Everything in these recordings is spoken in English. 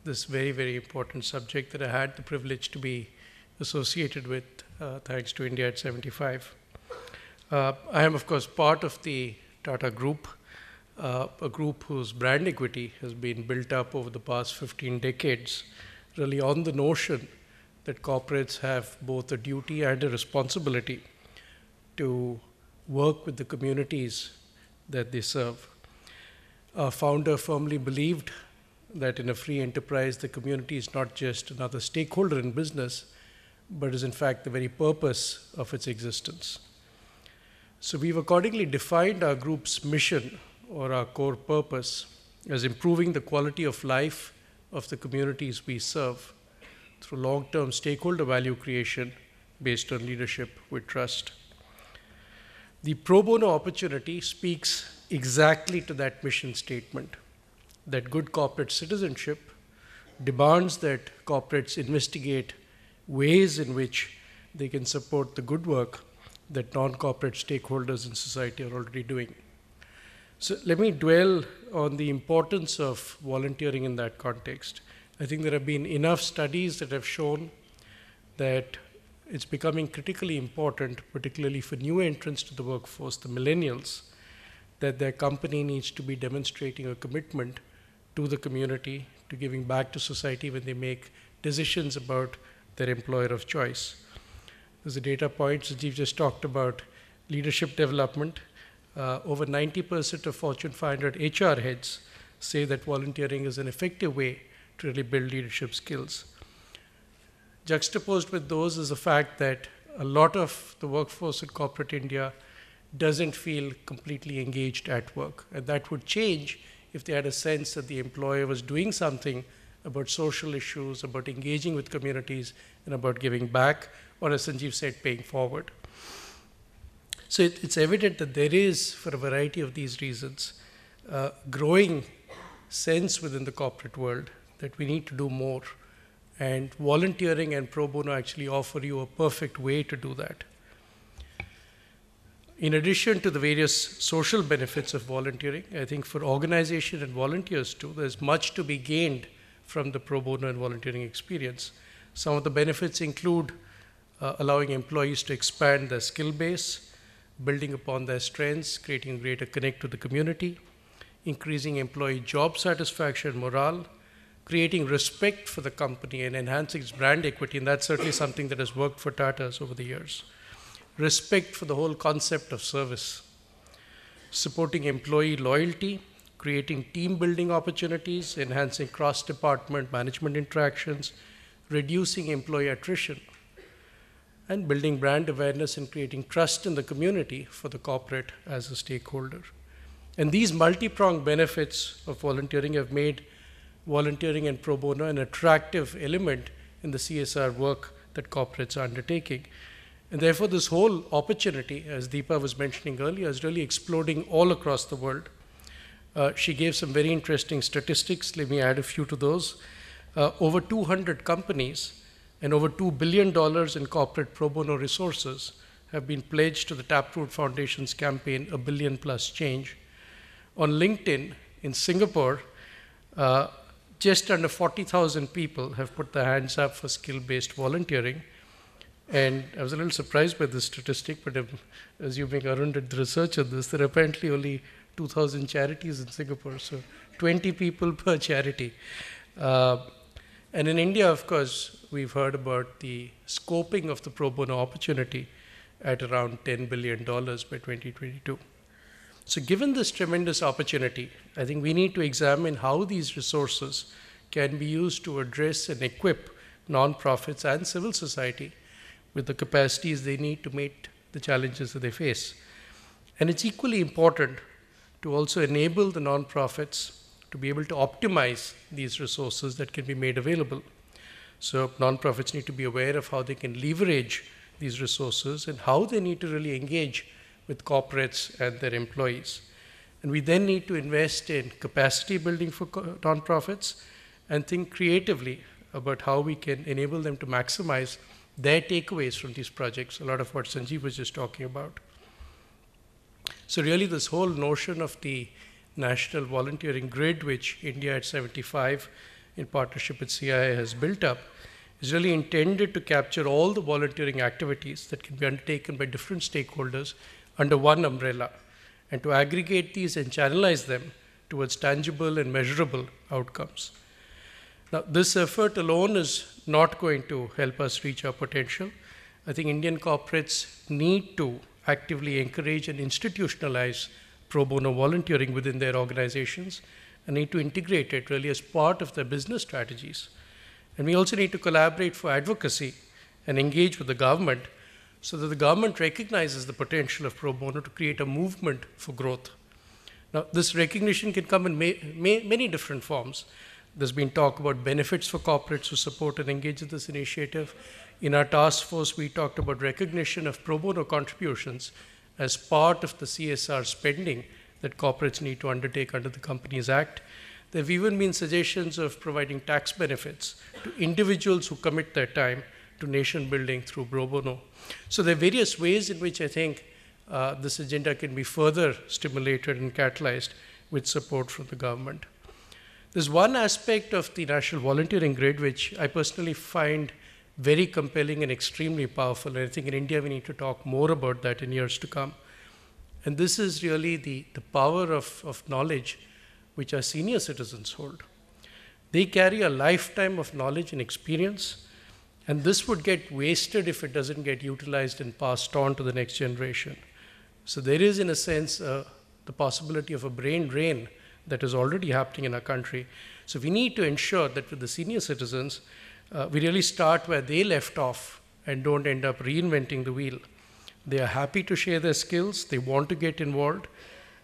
this very, very important subject that I had the privilege to be associated with, thanks to India at 75. I am, of course, part of the Tata Group, a group whose brand equity has been built up over the past 15 decades, really on the notion that corporates have both a duty and a responsibility to work with the communities that they serve. Our founder firmly believed that in a free enterprise, the community is not just another stakeholder in business, but is in fact the very purpose of its existence. So we've accordingly defined our group's mission or our core purpose as improving the quality of life of the communities we serve through long-term stakeholder value creation based on leadership with trust. The pro bono opportunity speaks exactly to that mission statement, that good corporate citizenship demands that corporates investigate ways in which they can support the good work that non-corporate stakeholders in society are already doing. So let me dwell on the importance of volunteering in that context. I think there have been enough studies that have shown that it's becoming critically important, particularly for new entrants to the workforce, the millennials, that their company needs to be demonstrating a commitment to the community, to giving back to society when they make decisions about their employer of choice. There's a data point, Sanjeev just talked about leadership development. Over 90% of Fortune 500 HR heads say that volunteering is an effective way to really build leadership skills. Juxtaposed with those is the fact that a lot of the workforce in corporate India doesn't feel completely engaged at work. And that would change if they had a sense that the employer was doing something about social issues, about engaging with communities, and about giving back, or as Sanjeev said, paying forward. So it's evident that there is, for a variety of these reasons, a growing sense within the corporate world that we need to do more. And volunteering and pro bono actually offer you a perfect way to do that. In addition to the various social benefits of volunteering, I think for organization and volunteers too, there's much to be gained from the pro bono and volunteering experience. Some of the benefits include allowing employees to expand their skill base, building upon their strengths, creating greater connect to the community, increasing employee job satisfaction, morale, creating respect for the company and enhancing its brand equity, and that's certainly something that has worked for Tata's over the years. Respect for the whole concept of service, supporting employee loyalty, creating team building opportunities, enhancing cross-department management interactions, reducing employee attrition, and building brand awareness and creating trust in the community for the corporate as a stakeholder. And these multi-pronged benefits of volunteering have made volunteering and pro bono an attractive element in the CSR work that corporates are undertaking. And therefore, this whole opportunity, as Deepa was mentioning earlier, is really exploding all across the world. She gave some very interesting statistics. Let me add a few to those. Over 200 companies and over $2 billion in corporate pro bono resources have been pledged to the Taproot Foundation's campaign, A Billion Plus Change. On LinkedIn in Singapore, just under 40,000 people have put their hands up for skill-based volunteering. And I was a little surprised by this statistic, but I'm assuming Arun did the research on this. There are apparently only 2,000 charities in Singapore, so 20 people per charity. And in India, of course, we've heard about the scoping of the pro bono opportunity at around $10 billion by 2022. So given this tremendous opportunity, I think we need to examine how these resources can be used to address and equip nonprofits and civil society with the capacities they need to meet the challenges that they face. And it's equally important to also enable the nonprofits to be able to optimize these resources that can be made available. So nonprofits need to be aware of how they can leverage these resources and how they need to really engage with corporates and their employees. And we then need to invest in capacity building for nonprofits and think creatively about how we can enable them to maximize their takeaways from these projects, a lot of what Sanjeev was just talking about. So really this whole notion of the national volunteering grid, which India at 75 in partnership with CIA, has built up, is really intended to capture all the volunteering activities that can be undertaken by different stakeholders under one umbrella, and to aggregate these and channelize them towards tangible and measurable outcomes. Now, this effort alone is not going to help us reach our potential. I think Indian corporates need to actively encourage and institutionalize pro bono volunteering within their organizations and need to integrate it really as part of their business strategies. And we also need to collaborate for advocacy and engage with the government so that the government recognizes the potential of pro bono to create a movement for growth. Now, this recognition can come in many different forms. There's been talk about benefits for corporates who support and engage in this initiative. In our task force, we talked about recognition of pro bono contributions as part of the CSR spending that corporates need to undertake under the Companies Act. There have even been suggestions of providing tax benefits to individuals who commit their time to nation building through pro bono. So there are various ways in which I think this agenda can be further stimulated and catalyzed with support from the government. There's one aspect of the National Volunteering Grid which I personally find very compelling and extremely powerful. And I think in India we need to talk more about that in years to come. And this is really the power of knowledge which our senior citizens hold. They carry a lifetime of knowledge and experience, and this would get wasted if it doesn't get utilized and passed on to the next generation. So there is, in a sense, the possibility of a brain drain that is already happening in our country. So we need to ensure that with the senior citizens, we really start where they left off and don't end up reinventing the wheel. They are happy to share their skills, they want to get involved.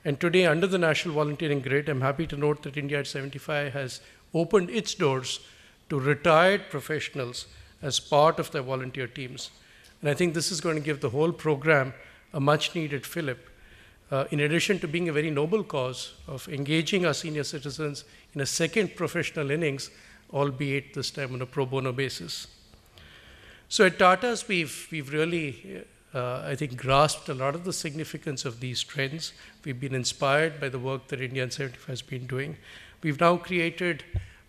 And today, under the National Volunteering Grid, I'm happy to note that India at 75 has opened its doors to retired professionals as part of their volunteer teams. And I think this is going to give the whole program a much needed fillip, in addition to being a very noble cause of engaging our senior citizens in a second professional innings, albeit this time on a pro bono basis. So at Tata's, we've really, I think, grasped a lot of the significance of these trends. We've been inspired by the work that India at 75 has been doing. We've now created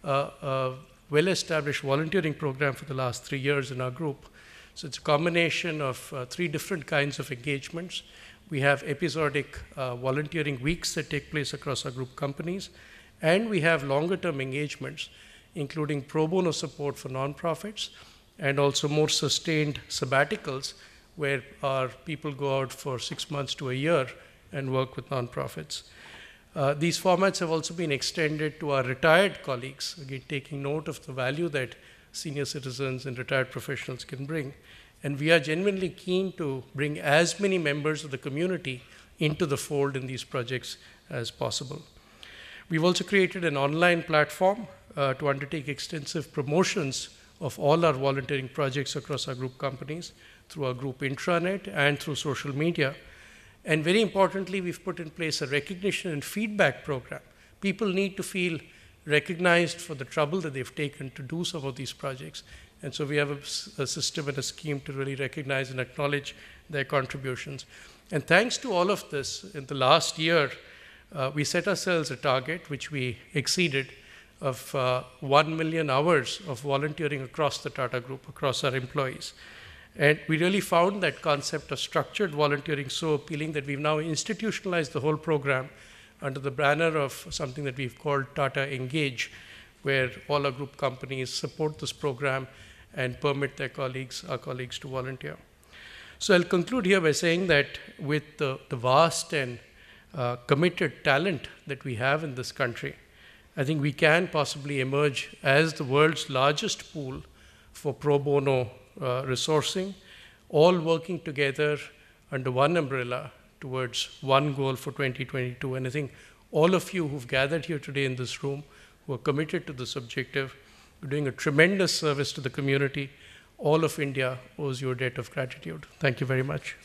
a well-established volunteering program for the last 3 years in our group. So it's a combination of 3 different kinds of engagements. We have episodic volunteering weeks that take place across our group companies, and we have longer-term engagements, including pro bono support for nonprofits, and also more sustained sabbaticals, where our people go out for 6 months to a year and work with nonprofits. These formats have also been extended to our retired colleagues, again, taking note of the value that senior citizens and retired professionals can bring. And we are genuinely keen to bring as many members of the community into the fold in these projects as possible. We've also created an online platform to undertake extensive promotions of all our volunteering projects across our group companies through our group intranet and through social media. And very importantly, we've put in place a recognition and feedback program. People need to feel recognized for the trouble that they've taken to do some of these projects. And so we have a system and a scheme to really recognize and acknowledge their contributions. And thanks to all of this, in the last year, we set ourselves a target, which we exceeded, of 1 million hours of volunteering across the Tata Group, across our employees. And we really found that concept of structured volunteering so appealing that we've now institutionalized the whole program under the banner of something that we've called Tata Engage, where all our group companies support this program and permit their colleagues, our colleagues, to volunteer. So I'll conclude here by saying that with the vast and committed talent that we have in this country, I think we can possibly emerge as the world's largest pool for pro bono resourcing, all working together under one umbrella towards one goal for 2022. And I think all of you who've gathered here today in this room, who are committed to this objective, are doing a tremendous service to the community. All of India owes you a debt of gratitude. Thank you very much.